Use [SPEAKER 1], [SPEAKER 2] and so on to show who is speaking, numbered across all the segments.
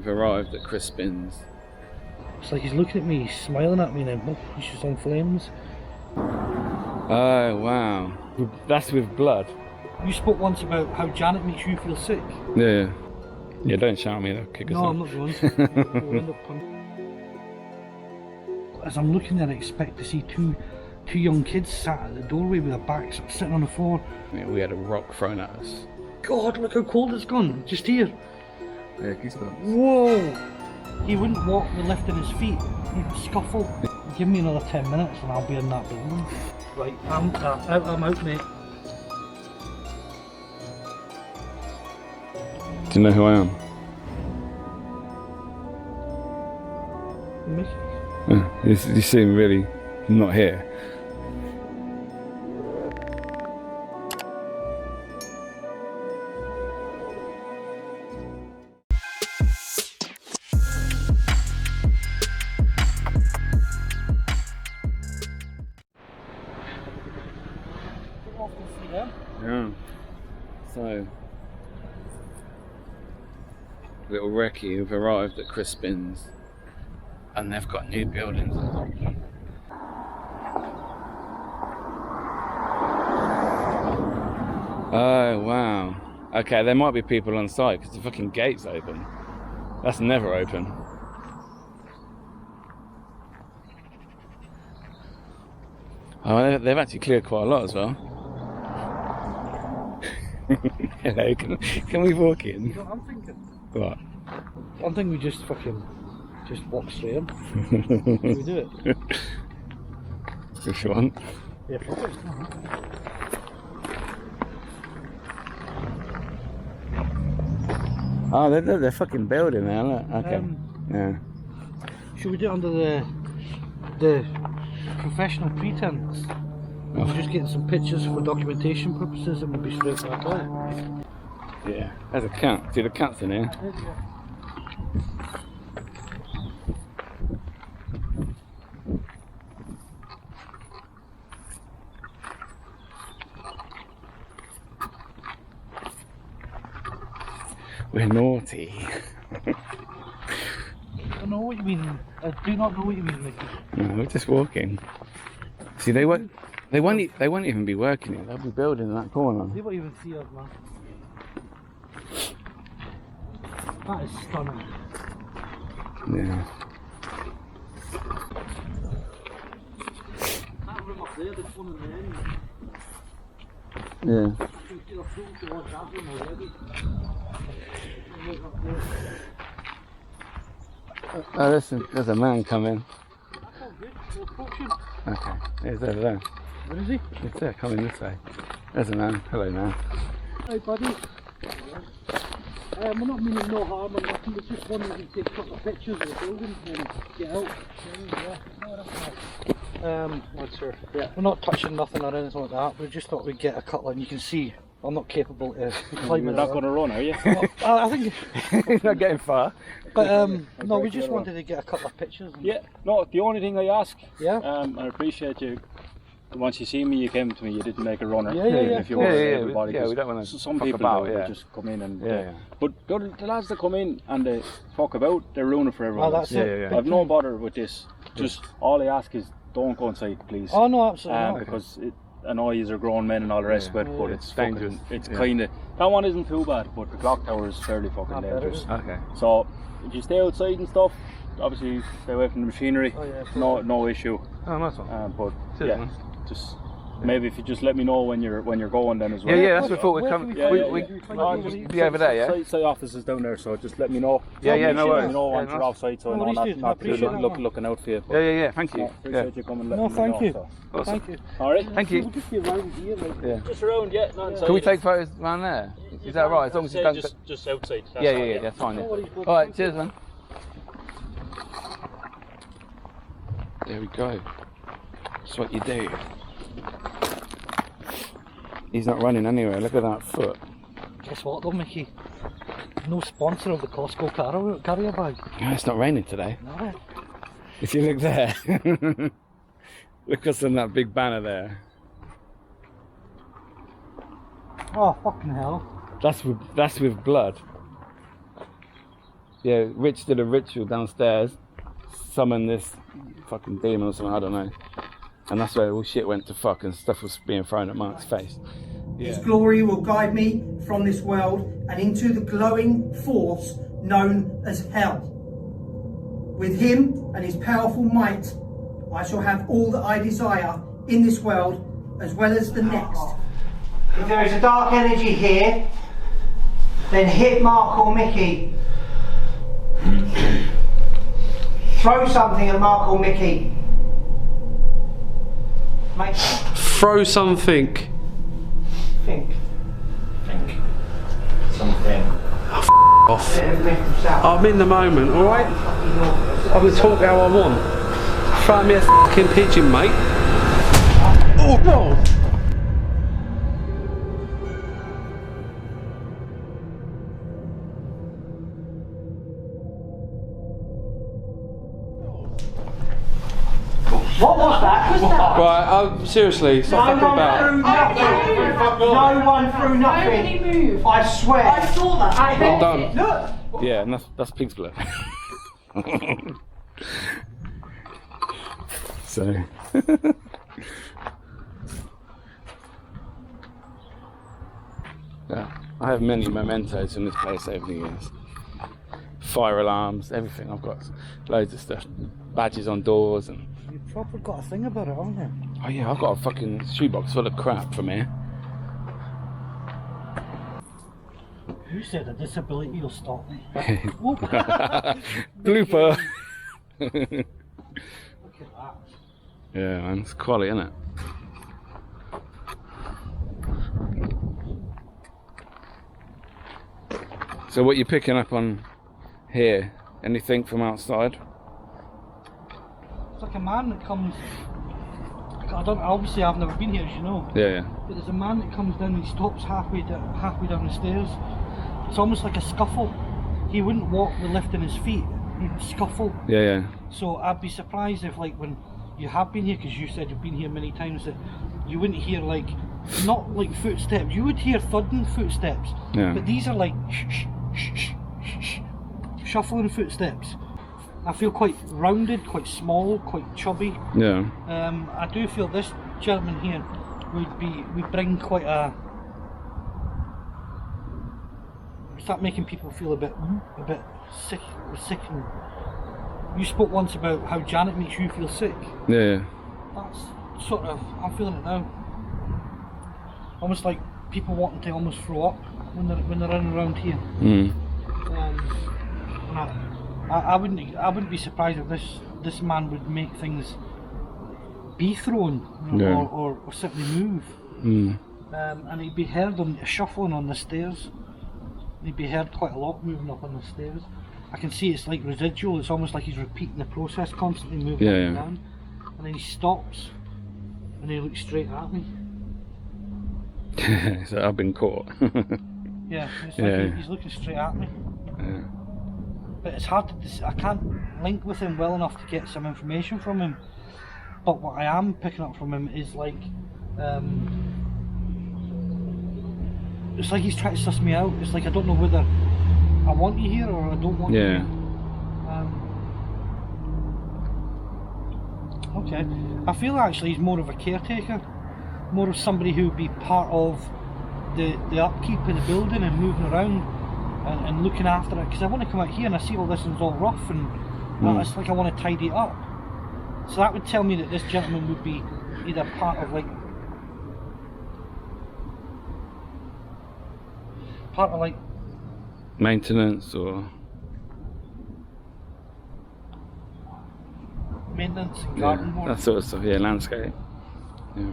[SPEAKER 1] we've arrived at Crispins.
[SPEAKER 2] It's like he's looking at me, he's smiling at me, and then he's just on flames.
[SPEAKER 1] Oh wow, that's with blood.
[SPEAKER 2] You spoke once about how Janet makes you feel sick.
[SPEAKER 1] Yeah. Yeah, don't shout at me, they'll kick us
[SPEAKER 2] No,
[SPEAKER 1] off.
[SPEAKER 2] I'm not going to. You'll end up as I'm looking there, I expect to see two young kids sat at the doorway with their backs sitting on the floor.
[SPEAKER 1] Yeah, we had a rock thrown at us.
[SPEAKER 2] God, look how cold it's gone, just here.
[SPEAKER 1] Yeah, goosebumps.
[SPEAKER 2] Whoa! He wouldn't walk with lifting his feet, he'd scuffle. Give me another 10 minutes and I'll be in that building. Right, I'm out, mate.
[SPEAKER 1] Do you know who I am?
[SPEAKER 2] Miki.
[SPEAKER 1] Yeah, you seem really not here. Yeah. So, little recce have arrived at Crispins, and they've got new buildings. Oh wow. Okay, there might be people on site because the fucking gate's open. That's never open. Oh, they've actually cleared quite a lot as well. Hello, can we walk in?
[SPEAKER 2] You know what I'm thinking?
[SPEAKER 1] What?
[SPEAKER 2] I'm thinking we just walk straight in. Can we do it?
[SPEAKER 1] If you want.
[SPEAKER 2] Yeah, perfect.
[SPEAKER 1] Oh, they're fucking building now, look. Okay. Yeah.
[SPEAKER 2] Should we do it under the professional pretense? We're just getting some pictures for documentation purposes and we'll be straight back out.
[SPEAKER 1] Yeah. There's a cat. See the cat's in here? We're naughty.
[SPEAKER 2] I don't know what you mean. I do not know what you mean, Miki.
[SPEAKER 1] No, we're just walking. See, they won't even be working here. They'll be building in that corner.
[SPEAKER 2] They won't even see us, man. That is stunning.
[SPEAKER 1] Yeah.
[SPEAKER 2] That room up there, the one in the end.
[SPEAKER 1] Yeah.
[SPEAKER 2] I can see the floor towards that room already.
[SPEAKER 1] Oh, there's a man coming.
[SPEAKER 2] That's all good. We're approaching.
[SPEAKER 1] Okay, he's over there.
[SPEAKER 2] Where is he?
[SPEAKER 1] It's there, coming this way. There's a man. Hello, man.
[SPEAKER 2] Hey, buddy. We're not meaning no harm or nothing. We're just wanting to take a couple of pictures of the building and get out. Yeah, no, that's nice. What's her? Yeah. We're not touching nothing or anything like that. We just thought we'd get a couple, and you can see I'm not capable of climbing.
[SPEAKER 3] You're not going to run, are you?
[SPEAKER 2] Well, I think.
[SPEAKER 1] He's not getting far.
[SPEAKER 2] But no, we just wanted to get a couple of pictures.
[SPEAKER 3] Yeah. No, the only thing I ask.
[SPEAKER 2] Yeah.
[SPEAKER 3] I appreciate you. Once you see me, you came to me. You didn't make a runner.
[SPEAKER 2] Yeah.
[SPEAKER 3] If you want everybody.
[SPEAKER 1] Yeah, we don't want to
[SPEAKER 3] some
[SPEAKER 1] fuck
[SPEAKER 3] people
[SPEAKER 1] about,
[SPEAKER 3] just come in and.
[SPEAKER 1] Yeah.
[SPEAKER 3] But the lads that come in and they fuck about, they're ruining for everyone.
[SPEAKER 2] Oh, that's it.
[SPEAKER 3] I've no bother with this. Just all I ask is don't go inside, please.
[SPEAKER 2] Oh no, absolutely not.
[SPEAKER 3] Because I know yous are grown men and all the rest of it, but it's
[SPEAKER 1] dangerous.
[SPEAKER 3] It's kind of that one isn't too bad, but the clock tower is fairly fucking dangerous.
[SPEAKER 1] Okay.
[SPEAKER 3] So if you stay outside and stuff, obviously stay away from the machinery.
[SPEAKER 2] Oh, yeah,
[SPEAKER 3] no issue.
[SPEAKER 1] Oh, nice one.
[SPEAKER 3] But
[SPEAKER 1] Cheers,
[SPEAKER 3] yeah,
[SPEAKER 1] man.
[SPEAKER 3] just maybe if you just let me know when you're going then as well.
[SPEAKER 1] Yeah, that's what we thought we'd come.
[SPEAKER 3] Yeah.
[SPEAKER 1] We'd be over there, yeah?
[SPEAKER 3] Site office is down there, so just let me know.
[SPEAKER 1] Yeah, no worries.
[SPEAKER 3] Let me know once you're off site, so I know not to looking out for you.
[SPEAKER 1] Yeah, thank you.
[SPEAKER 3] Appreciate you coming.
[SPEAKER 2] No, thank you.
[SPEAKER 1] Awesome.
[SPEAKER 2] Thank you.
[SPEAKER 3] Alright.
[SPEAKER 1] Thank you.
[SPEAKER 2] We'll just be around here, like.
[SPEAKER 3] Just around, yeah. Not inside.
[SPEAKER 1] Can we take photos around there? Is that right? As long as you don't.
[SPEAKER 3] Just outside.
[SPEAKER 1] Yeah, that's fine. Alright, cheers, man. There we go. That's what you do. He's not running anywhere. Look at that foot.
[SPEAKER 2] Guess what though, Miki? No sponsor of the Costco carrier bag.
[SPEAKER 1] No, it's not raining today.
[SPEAKER 2] No.
[SPEAKER 1] If you look there, look what's on that big banner there.
[SPEAKER 2] Oh fucking hell!
[SPEAKER 1] That's with blood. Yeah, Rich did a ritual downstairs, summoned this fucking demon or something, I don't know. And that's where all shit went to fuck and stuff was being thrown at Mark's face. Yeah.
[SPEAKER 4] His glory will guide me from this world and into the glowing force known as hell. With him and his powerful might, I shall have all that I desire in this world as well as the next. If there is a dark energy here, then hit Mark or Miki. Throw something at Mark or Miki. Make
[SPEAKER 5] Throw something.
[SPEAKER 4] think.
[SPEAKER 3] Something.
[SPEAKER 5] Off. I'm in the moment, alright? I'm gonna talk how I want. Throw me a fucking pigeon, mate. Oh no!
[SPEAKER 4] What was that?
[SPEAKER 5] Right, seriously, stop fucking about.
[SPEAKER 4] No one threw nothing.
[SPEAKER 6] Nobody moved.
[SPEAKER 4] I swear.
[SPEAKER 6] I saw that. I
[SPEAKER 5] I'm
[SPEAKER 6] heard
[SPEAKER 5] done.
[SPEAKER 6] it.
[SPEAKER 4] Look.
[SPEAKER 1] Yeah, and that's pig's blood. So. Yeah, I have many mementos in this place over the years. Fire alarms, everything. I've got loads of stuff. Badges on doors and.
[SPEAKER 2] You've probably got a thing about it, haven't you?
[SPEAKER 1] Oh yeah, I've got a fucking shoebox full of crap from here.
[SPEAKER 2] You said a disability will stop me.
[SPEAKER 1] Blooper.
[SPEAKER 2] Look at that.
[SPEAKER 1] Yeah, man, it's quality, isn't it? So what you picking up on here? Anything from outside?
[SPEAKER 2] It's like a man that comes. Obviously, I've never been here, as you know.
[SPEAKER 1] Yeah, yeah.
[SPEAKER 2] But there's a man that comes down and he stops halfway down the stairs. It's almost like a scuffle. He wouldn't walk with lifting his feet. He'd scuffle.
[SPEAKER 1] Yeah, yeah.
[SPEAKER 2] So I'd be surprised if, like, when you have been here, because you said you've been here many times, that you wouldn't hear, like, not like footsteps. You would hear thudding footsteps.
[SPEAKER 1] Yeah.
[SPEAKER 2] But these are like shuffling footsteps. I feel quite rounded, quite small, quite chubby.
[SPEAKER 1] Yeah.
[SPEAKER 2] I do feel this gentleman here would bring quite a. Start making people feel a bit sick. And you spoke once about how Janet makes you feel sick.
[SPEAKER 1] Yeah, yeah.
[SPEAKER 2] That's sort of, I'm feeling it now. Almost like people wanting to almost throw up when they're in around here.
[SPEAKER 1] Mm.
[SPEAKER 2] And I wouldn't be surprised if this man would make things be thrown, you know,
[SPEAKER 1] Yeah.
[SPEAKER 2] or simply move.
[SPEAKER 1] Mm.
[SPEAKER 2] And he'd be heard on shuffling on the stairs. He'd be heard quite a lot moving up on the stairs. I can see it's like residual. It's almost like he's repeating the process, constantly moving
[SPEAKER 1] Yeah,
[SPEAKER 2] up and
[SPEAKER 1] yeah.
[SPEAKER 2] down. And then he stops, and he looks straight at me.
[SPEAKER 1] So I've been caught.
[SPEAKER 2] Yeah, it's like
[SPEAKER 1] Yeah.
[SPEAKER 2] he's looking straight at me.
[SPEAKER 1] Yeah.
[SPEAKER 2] But it's hard to. I can't link with him well enough to get some information from him. But what I am picking up from him is like, it's like he's trying to suss me out. It's like I don't know whether I want you here or I don't want you
[SPEAKER 1] Yeah.
[SPEAKER 2] here. Okay. I feel actually he's more of a caretaker, more of somebody who would be part of the upkeep of the building and moving around and looking after it. Because I want to come out here and I see all this and it's all rough and it's like I want to tidy it up. So that would tell me that this gentleman would be either part of like
[SPEAKER 1] Maintenance or
[SPEAKER 2] maintenance and garden work.
[SPEAKER 1] that sort of stuff. Yeah, landscape. Yeah.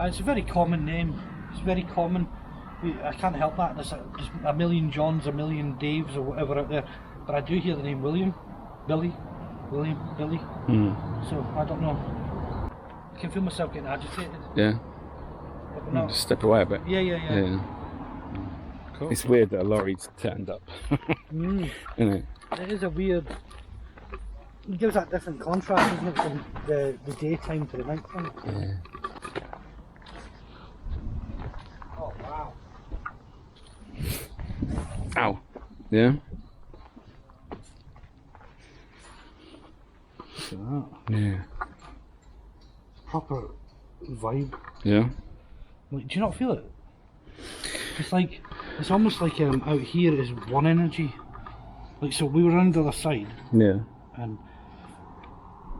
[SPEAKER 2] It's a very common name. It's very common. I can't help that. There's a million Johns, a million Daves, or whatever out there. But I do hear the name William, Billy.
[SPEAKER 1] Mm.
[SPEAKER 2] So I don't know. I can feel myself getting agitated.
[SPEAKER 1] Yeah.
[SPEAKER 2] But no.
[SPEAKER 1] Just step away a bit.
[SPEAKER 2] Yeah.
[SPEAKER 1] Cool. It's weird that a lorry's turned up.
[SPEAKER 2] Mm.
[SPEAKER 1] Isn't it?
[SPEAKER 2] It is a weird. It gives that different contrast, isn't it, from the daytime to the nighttime.
[SPEAKER 1] Yeah.
[SPEAKER 2] Oh wow.
[SPEAKER 1] Ow. Yeah.
[SPEAKER 2] Look at that.
[SPEAKER 1] Yeah.
[SPEAKER 2] Proper vibe.
[SPEAKER 1] Yeah.
[SPEAKER 2] Like, do you not feel it? It's like, it's almost like out here is one energy. Like, so we were on the other side
[SPEAKER 1] Yeah.
[SPEAKER 2] and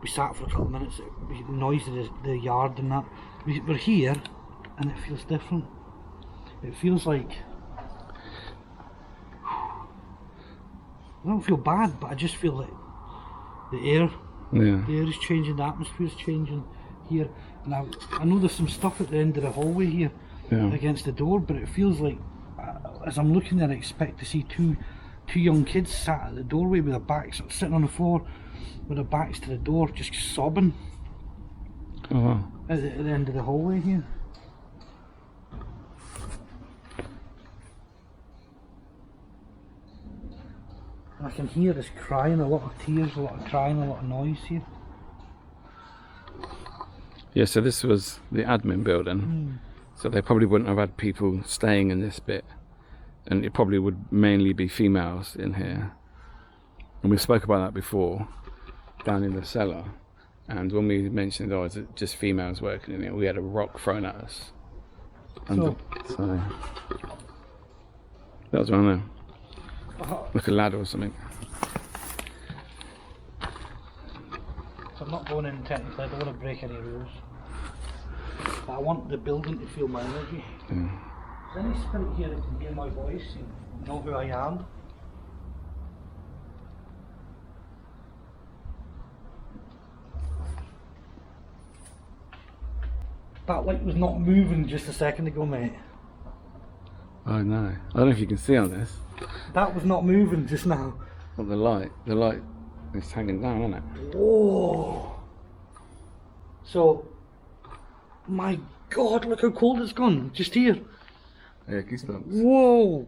[SPEAKER 2] we sat for a couple of minutes, we noised the yard and that. We're here and it feels different. It feels like, I don't feel bad, but I just feel like the air is changing, the atmosphere is changing here. And I know there's some stuff at the end of the hallway here against the door, but it feels like, as I'm looking there, I expect to see two young kids sat at the doorway with their backs, sitting on the floor with their backs to the door, just sobbing.
[SPEAKER 1] Oh wow.
[SPEAKER 2] At the end of the hallway here. And I can hear this crying, a lot of tears, a lot of crying, a lot of noise here.
[SPEAKER 1] Yeah, so this was the admin building. So they probably wouldn't have had people staying in this bit. And it probably would mainly be females in here. And we spoke about that before, down in the cellar. And when we mentioned, oh, is it just females working in it, we had a rock thrown at us. So that was one of them. Like a ladder or something.
[SPEAKER 2] So I'm not going in technically, I don't want to break any rules. But I want the building to feel my energy. Is there any spirit here that can hear my voice and know who I am? That light was not moving just a second ago, mate.
[SPEAKER 1] Oh no, I don't know if you can see on this.
[SPEAKER 2] That was not moving just now.
[SPEAKER 1] But the light is hanging down, isn't it?
[SPEAKER 2] Whoa! So, my God, look how cold it's gone, just here.
[SPEAKER 1] Yeah, goosebumps.
[SPEAKER 2] Whoa!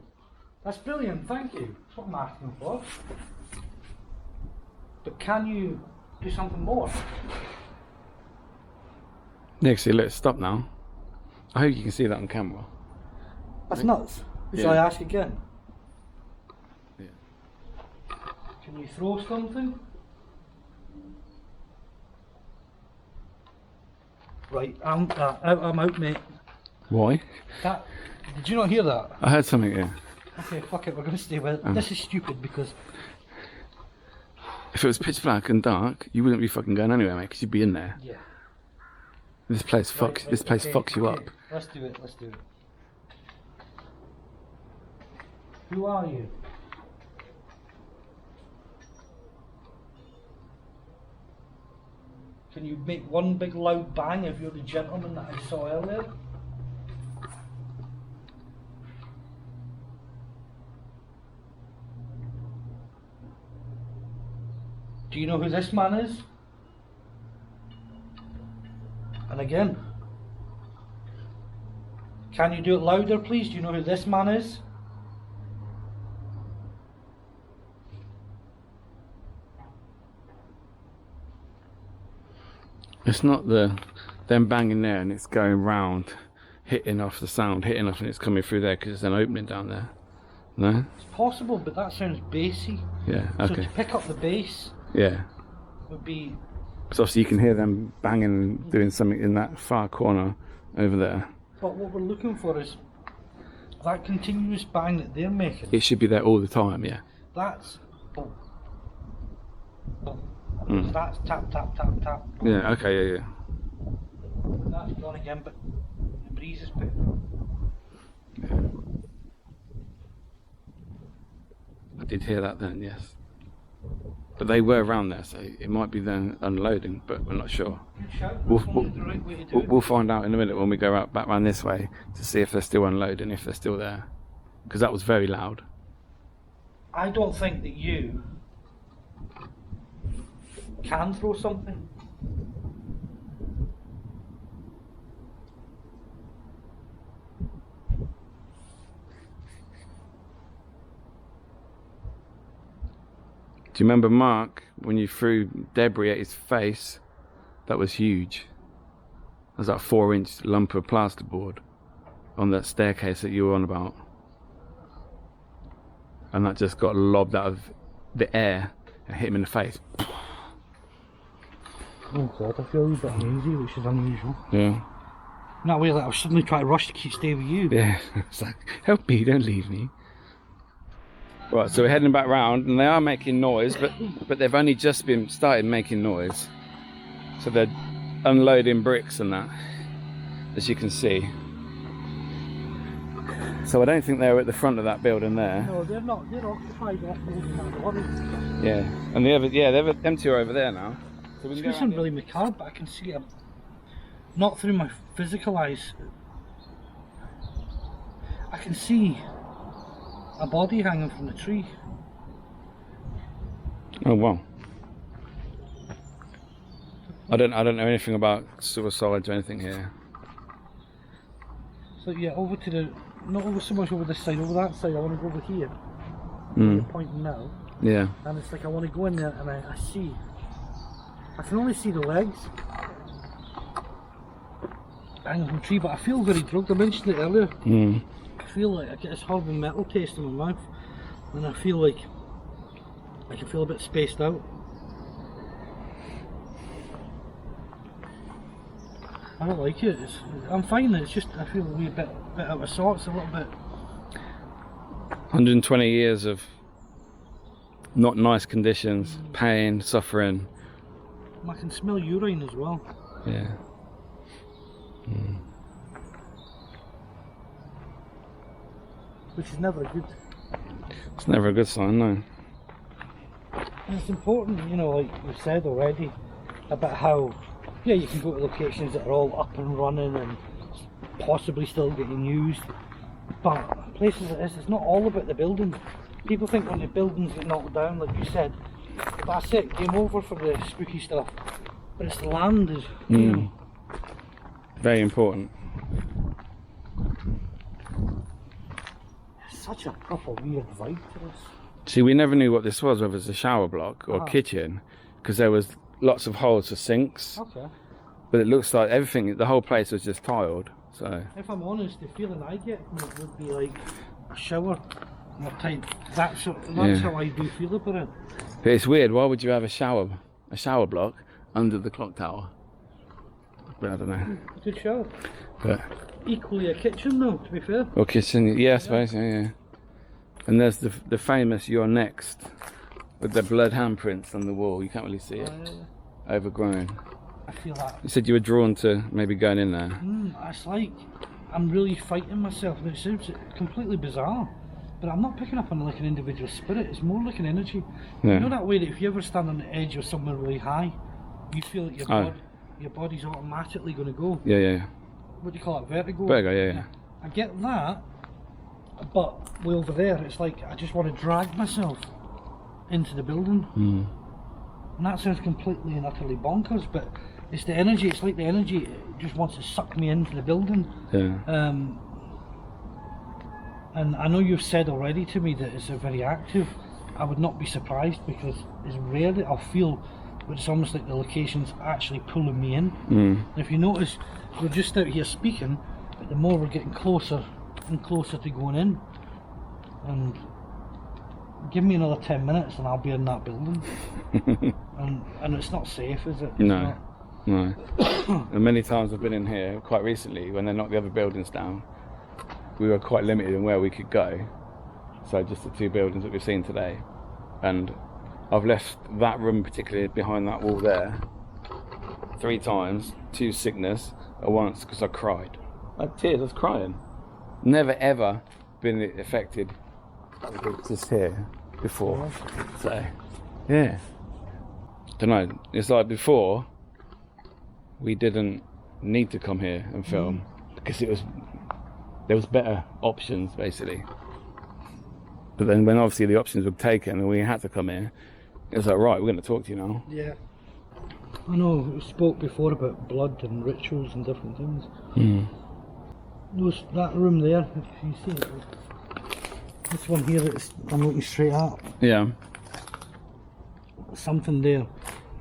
[SPEAKER 2] That's brilliant, thank you. That's what I'm asking for. But can you do something more?
[SPEAKER 1] Nick, see, let's stop now. I hope you can see that on camera.
[SPEAKER 2] That's nuts. Shall I ask again?
[SPEAKER 1] Yeah.
[SPEAKER 2] Can you throw something? Right, I'm out, mate.
[SPEAKER 1] Why?
[SPEAKER 2] Did you not hear that?
[SPEAKER 1] I heard something, yeah.
[SPEAKER 2] Okay, fuck it, we're going to stay with it. This is stupid because...
[SPEAKER 1] If it was pitch black and dark, you wouldn't be fucking going anywhere, mate, because you'd be in there.
[SPEAKER 2] Yeah.
[SPEAKER 1] This place fucks you up.
[SPEAKER 2] Let's do it. Who are you? Can you make one big loud bang if you're the gentleman that I saw earlier? Do you know who this man is? And again, can you do it louder, please? Do you know who this man is?
[SPEAKER 1] It's not them banging there and it's going round, hitting off the sound, hitting off and it's coming through there because there's an opening down there. No?
[SPEAKER 2] It's possible, but that sounds bassy.
[SPEAKER 1] Yeah,
[SPEAKER 2] So
[SPEAKER 1] okay.
[SPEAKER 2] to pick up the bass
[SPEAKER 1] Yeah.
[SPEAKER 2] would be...
[SPEAKER 1] So obviously you can hear them banging, doing something in that far corner over there.
[SPEAKER 2] But what we're looking for is that continuous bang that they're making.
[SPEAKER 1] It should be there all the time, yeah.
[SPEAKER 2] That's... boom, boom. That's tap, tap, tap, tap.
[SPEAKER 1] Yeah, okay, yeah.
[SPEAKER 2] That's gone again, but the breeze is picked up.
[SPEAKER 1] I did hear that then, yes. But they were around there, so it might be them unloading, but we're not sure.
[SPEAKER 2] Good shout.
[SPEAKER 1] We'll,
[SPEAKER 2] That's probably the right way to do it.
[SPEAKER 1] we'll find out in a minute when we go back round this way to see if they're still unloading, if they're still there. Because that was very loud.
[SPEAKER 2] I don't think that you can throw something.
[SPEAKER 1] Do you remember Mark, when you threw debris at his face? That was huge. It was that 4-inch lump of plasterboard on that staircase that you were on about. And that just got lobbed out of the air and hit him in the face.
[SPEAKER 2] Oh god, I feel a wee bit uneasy, which is unusual.
[SPEAKER 1] Yeah.
[SPEAKER 2] In that way, like I was suddenly trying to rush to keep stay with you.
[SPEAKER 1] Yeah. It's like, help me, don't leave me. Right, so we're heading back round, and they are making noise, but they've only just started making noise. So they're unloading bricks and that, as you can see. So I don't think they're at the front of that building there.
[SPEAKER 2] No, they're not. They're occupied off the lorry.
[SPEAKER 1] Yeah, and them two are over there now. So we can
[SPEAKER 2] It's really macabre, but I can see them. Not through my physical eyes. I can see a body hanging from the tree.
[SPEAKER 1] Oh wow. I don't know anything about suicides or anything here.
[SPEAKER 2] So yeah, over to the, not over so much over this side, over that side. I want to go over here.
[SPEAKER 1] Mm.
[SPEAKER 2] You're pointing now.
[SPEAKER 1] Yeah.
[SPEAKER 2] And it's like I want to go in there and I see. I can only see the legs hanging from the tree, but I feel very drugged. I mentioned it earlier.
[SPEAKER 1] Mm.
[SPEAKER 2] I feel like I get this horrible metal taste in my mouth, and I feel like I can feel a bit spaced out. I don't like it. I'm fine. It's just I feel a wee bit out of sorts, a little bit.
[SPEAKER 1] 120 years of not nice conditions, pain, suffering.
[SPEAKER 2] I can smell urine as well.
[SPEAKER 1] Yeah. Mm.
[SPEAKER 2] Which is never good.
[SPEAKER 1] It's never a good sign, no.
[SPEAKER 2] And it's important, you know, like we've said already, about how, yeah, you can go to locations that are all up and running and possibly still getting used, but places like this, it's not all about the buildings. People think when the buildings get knocked down, like you said, that's it, game over for the spooky stuff. But it's the land is, you know.
[SPEAKER 1] Very important.
[SPEAKER 2] Such a proper weird vibe to this.
[SPEAKER 1] See, we never knew what this was, whether it's a shower block or kitchen, because there was lots of holes for sinks.
[SPEAKER 2] Okay.
[SPEAKER 1] But it looks like everything, the whole place was just tiled. So
[SPEAKER 2] If I'm honest, the feeling I get from it would be like a shower type. That's how I do feel about it.
[SPEAKER 1] but it's weird. Why would you have a shower block under the clock tower? But I don't know.
[SPEAKER 2] Good shower.
[SPEAKER 1] But
[SPEAKER 2] Equally a kitchen though, to be fair.
[SPEAKER 1] or kitchen, yeah, I suppose, yeah. And there's the famous "You're Next" with the blood handprints on the wall. You can't really see it, overgrown.
[SPEAKER 2] I feel that.
[SPEAKER 1] You said you were drawn to maybe going in there.
[SPEAKER 2] It's like I'm really fighting myself, and it seems completely bizarre. But I'm not picking up on like an individual spirit. It's more like an energy.
[SPEAKER 1] Yeah.
[SPEAKER 2] You know that way that if you ever stand on the edge of somewhere really high, you feel like your body's automatically going to go.
[SPEAKER 1] Yeah.
[SPEAKER 2] What do you call it? Vertigo.
[SPEAKER 1] Vertigo, yeah.
[SPEAKER 2] I get that, but way over there, it's like I just want to drag myself into the building. And that sounds completely and utterly bonkers, but it's the energy. It's like the energy it just wants to suck me into the building.
[SPEAKER 1] Yeah.
[SPEAKER 2] And I know you've said already to me that it's a very active. I would not be surprised because it's rarely I'll feel, but it's almost like the location's actually pulling me in. And if you notice, we're just out here speaking, but the more we're getting closer and closer to going in. And give me another 10 minutes and I'll be in that building. and it's not safe, is it? It's
[SPEAKER 1] No.
[SPEAKER 2] not.
[SPEAKER 1] No. And many times I've been in here, quite recently, when they knocked the other buildings down, we were quite limited in where we could go. So just the two buildings that we've seen today. And I've left that room, particularly behind that wall there, 3 times, 2 sickness, and once because I cried. I had tears, I was crying. Never ever been affected just here before. So, yeah. Don't know, it's like before, we didn't need to come here and film because there was better options basically. But then when obviously the options were taken and we had to come here, it was like, right, we're going to talk to you now.
[SPEAKER 2] Yeah. I know we spoke before about blood and rituals and different things. That room there, if you see it, this one here that I'm looking straight at,
[SPEAKER 1] Yeah.
[SPEAKER 2] something there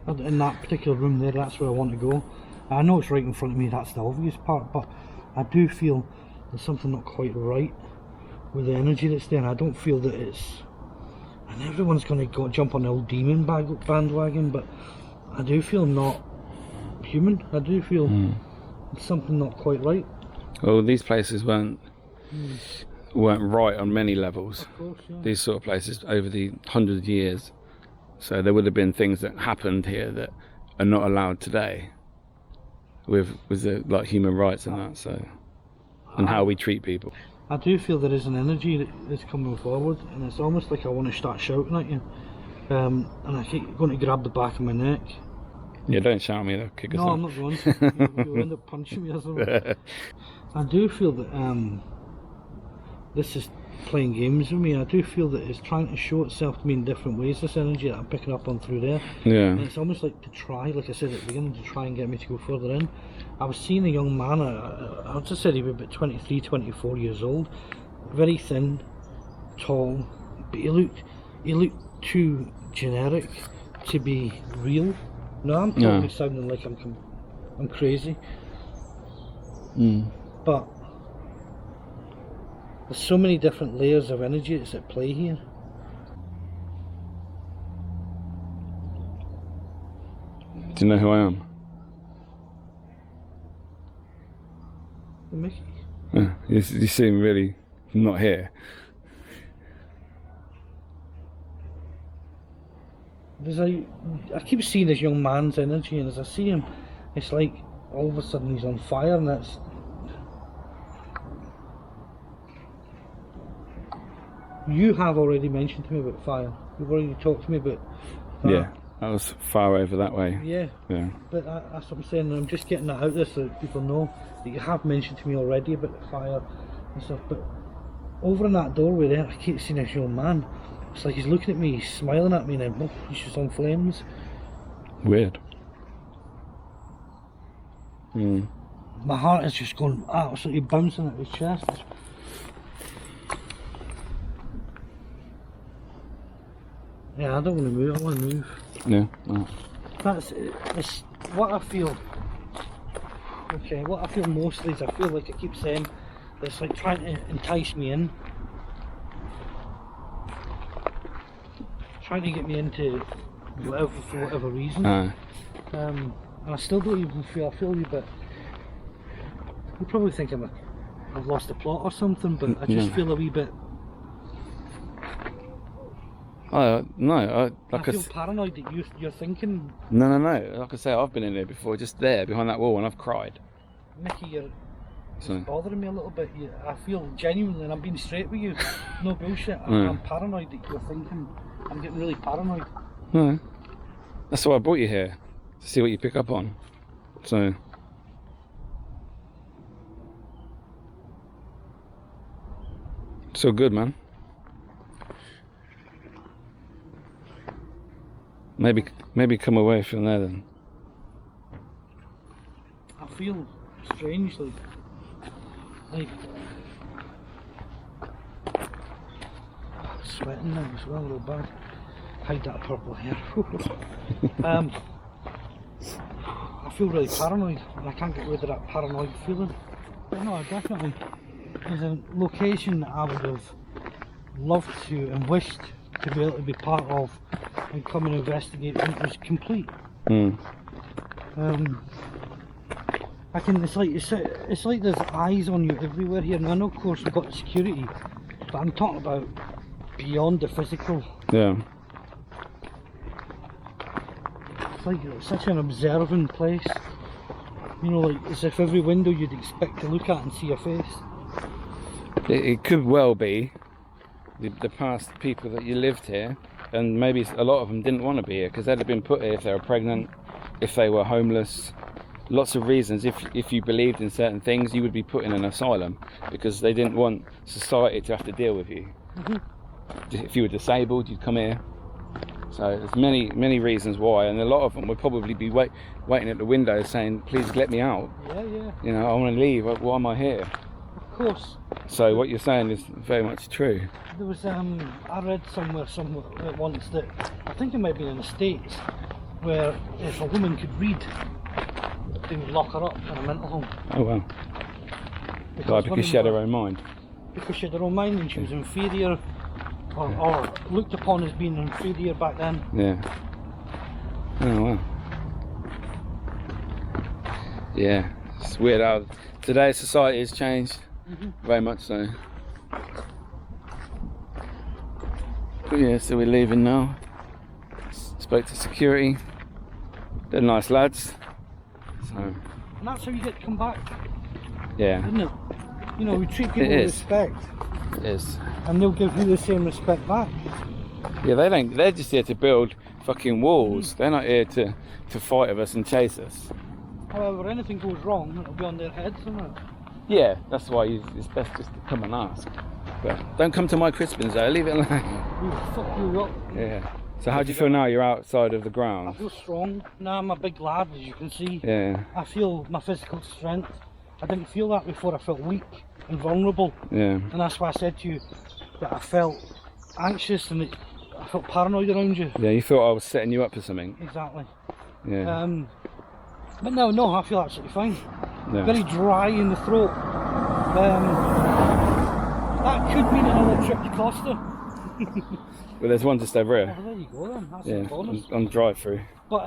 [SPEAKER 2] in that particular room there, that's where I want to go. I know it's right in front of me, that's the obvious part, but I do feel there's something not quite right with the energy that's there, and I don't feel that it's, and everyone's going to jump on the old demon bandwagon, but I do feel not human. I do feel something not quite right.
[SPEAKER 1] Well, these places weren't right on many levels.
[SPEAKER 2] Of course, yeah.
[SPEAKER 1] These sort of places over the hundreds of years. So there would have been things that happened here that are not allowed today, with the, like, human rights and that. So, and how we treat people.
[SPEAKER 2] I do feel there is an energy that's coming forward, and it's almost like I want to start shouting at you. And I keep going to grab the back of my neck.
[SPEAKER 1] Yeah, don't shout at me, they'll kick us
[SPEAKER 2] No,
[SPEAKER 1] off.
[SPEAKER 2] I'm not going to. You'll end up punching me or something. I do feel that this is playing games with me. I do feel that it's trying to show itself to me in different ways, this energy that I'm picking up on through there.
[SPEAKER 1] Yeah.
[SPEAKER 2] And it's almost like to try, like I said at the beginning, to try and get me to go further in. I was seeing a young man, I just said he was about 23, 24 years old, very thin, tall, but he looked too generic to be real. No, I'm totally sounding like I'm crazy. But there's so many different layers of energy that's at play here.
[SPEAKER 1] Do you know who I am?
[SPEAKER 2] Miki.
[SPEAKER 1] Yeah, you seem really not here.
[SPEAKER 2] I keep seeing this young man's energy, and as I see him, it's like all of a sudden he's on fire, and that's... You have already mentioned to me about fire. You've already talked to me about fire.
[SPEAKER 1] Yeah, I was far over that way.
[SPEAKER 2] Yeah.
[SPEAKER 1] Yeah.
[SPEAKER 2] But that's what I'm saying, and I'm just getting that out there so that people know that you have mentioned to me already about the fire and stuff. But over in that doorway there, I keep seeing this young man. It's like he's looking at me, he's smiling at me, and then he's just on flames.
[SPEAKER 1] Weird.
[SPEAKER 2] My heart is just going absolutely bouncing at his chest. Yeah, I don't want to move, I want to move.
[SPEAKER 1] Yeah. Oh.
[SPEAKER 2] It's what I feel. Okay, what I feel mostly is I feel like I keep saying it's like trying to entice me in. Trying to get me into whatever, for whatever reason. And I still don't even feel, I feel a wee bit, you probably think I've lost the plot or something, but I just feel a wee bit,
[SPEAKER 1] No,
[SPEAKER 2] I feel paranoid that you're thinking,
[SPEAKER 1] No. Like I say, I've been in there before, just there behind that wall, and I've cried.
[SPEAKER 2] Miki, you're
[SPEAKER 1] So,
[SPEAKER 2] bothering me a little bit. I feel genuinely, and I'm being straight with you, no bullshit, I'm paranoid that you're thinking, I'm getting really paranoid.
[SPEAKER 1] no, that's why I brought you here, to see what you pick up on. So, it's all good, man. Maybe come away from there then.
[SPEAKER 2] I feel strangely like sweating now as well, real bad. Hide that purple hair. I feel really paranoid, and I can't get rid of that paranoid feeling. But no, definitely there's a location that I would have loved to and wished to be able to be part of and come and investigate when it was complete. I can. It's like there's eyes on you everywhere here. And I know, of course, we've got security, but I'm talking about beyond the physical.
[SPEAKER 1] Yeah.
[SPEAKER 2] It's like such an observing place. You know, like as if every window you'd expect to look at and see a face.
[SPEAKER 1] It could well be the past people that you lived here, and maybe a lot of them didn't want to be here because they'd have been put here if they were pregnant, if they were homeless. Lots of reasons. If you believed in certain things, you would be put in an asylum because they didn't want society to have to deal with you. If you were disabled, you'd come here. So there's many reasons why, and a lot of them would probably be waiting at the window saying, "Please let me out."
[SPEAKER 2] Yeah.
[SPEAKER 1] You know, I want to leave. Why am I here?
[SPEAKER 2] Of course.
[SPEAKER 1] So what you're saying is very much true.
[SPEAKER 2] There was I read somewhere once that I think it might be in the States where if a woman could read, they would lock her up in a mental home.
[SPEAKER 1] Oh wow. Because she had her own mind.
[SPEAKER 2] Because she had her own mind and she was inferior, or looked upon as being inferior back then.
[SPEAKER 1] Yeah. Oh wow. Yeah, it's weird how today's society has changed, very much so. But yeah, so we're leaving now. Spoke to security. They're nice lads. So
[SPEAKER 2] And that's how you get to come back,
[SPEAKER 1] yeah,
[SPEAKER 2] isn't it? You know, we treat people
[SPEAKER 1] It
[SPEAKER 2] with
[SPEAKER 1] is.
[SPEAKER 2] respect,
[SPEAKER 1] it is.
[SPEAKER 2] and they'll give you the same respect back.
[SPEAKER 1] Yeah, they don't. They're just here to build fucking walls. They're not here to fight with us and chase us.
[SPEAKER 2] However, anything goes wrong, it'll be on their heads, isn't it?
[SPEAKER 1] Yeah, that's why it's best just to come and ask. But don't come to my Crispins though. Leave it alone.
[SPEAKER 2] We'll fuck you up.
[SPEAKER 1] Yeah. So how do you feel now? You're outside of the
[SPEAKER 2] I
[SPEAKER 1] ground.
[SPEAKER 2] feel strong. Now I'm a big lad, as you can see.
[SPEAKER 1] Yeah.
[SPEAKER 2] I feel my physical strength. I didn't feel that before. I felt weak and vulnerable.
[SPEAKER 1] Yeah.
[SPEAKER 2] And that's why I said to you that I felt anxious and I felt paranoid around you.
[SPEAKER 1] Yeah. You thought I was setting you up for something.
[SPEAKER 2] Exactly.
[SPEAKER 1] Yeah.
[SPEAKER 2] But no, I feel absolutely fine.
[SPEAKER 1] Yeah.
[SPEAKER 2] Very dry in the throat. That could mean another trip to Costa.
[SPEAKER 1] Well, there's one just over
[SPEAKER 2] Oh,
[SPEAKER 1] here.
[SPEAKER 2] there you go then. That's
[SPEAKER 1] Yeah.
[SPEAKER 2] a bonus.
[SPEAKER 1] On drive-through.
[SPEAKER 2] But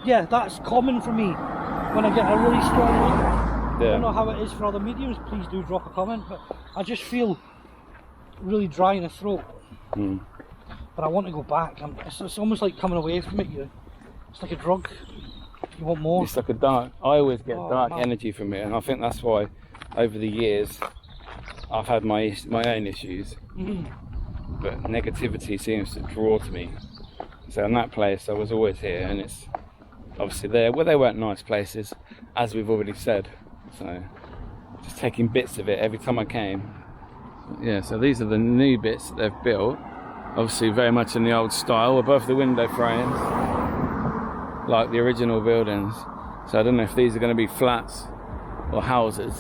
[SPEAKER 2] yeah, that's common for me when I get a really strong one. I don't know
[SPEAKER 1] Yeah.
[SPEAKER 2] how it is for other mediums. Please do drop a comment. But I just feel really dry in the throat.
[SPEAKER 1] Mm.
[SPEAKER 2] But I want to go back. It's almost like coming away from it. It's like a drug. You want more.
[SPEAKER 1] It's like a dark. I always get
[SPEAKER 2] Oh,
[SPEAKER 1] dark
[SPEAKER 2] man.
[SPEAKER 1] energy from it, and I think that's why, over the years, I've had my own issues. But negativity seems to draw to me. So in that place, I was always here, and it's obviously there. Well, they weren't nice places, as we've already said. So just taking bits of it every time I came. Yeah. So these are the new bits that they've built. Obviously, very much in the old style, above the window frames, like the original buildings. So I don't know if these are going to be flats or houses.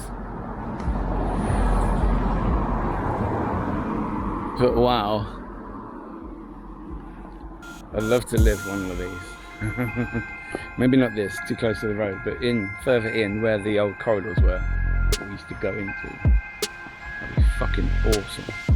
[SPEAKER 1] But wow, I'd love to live one of these. Maybe not this, too close to the road, but further in where the old corridors were that we used to go into. That'd be fucking awesome.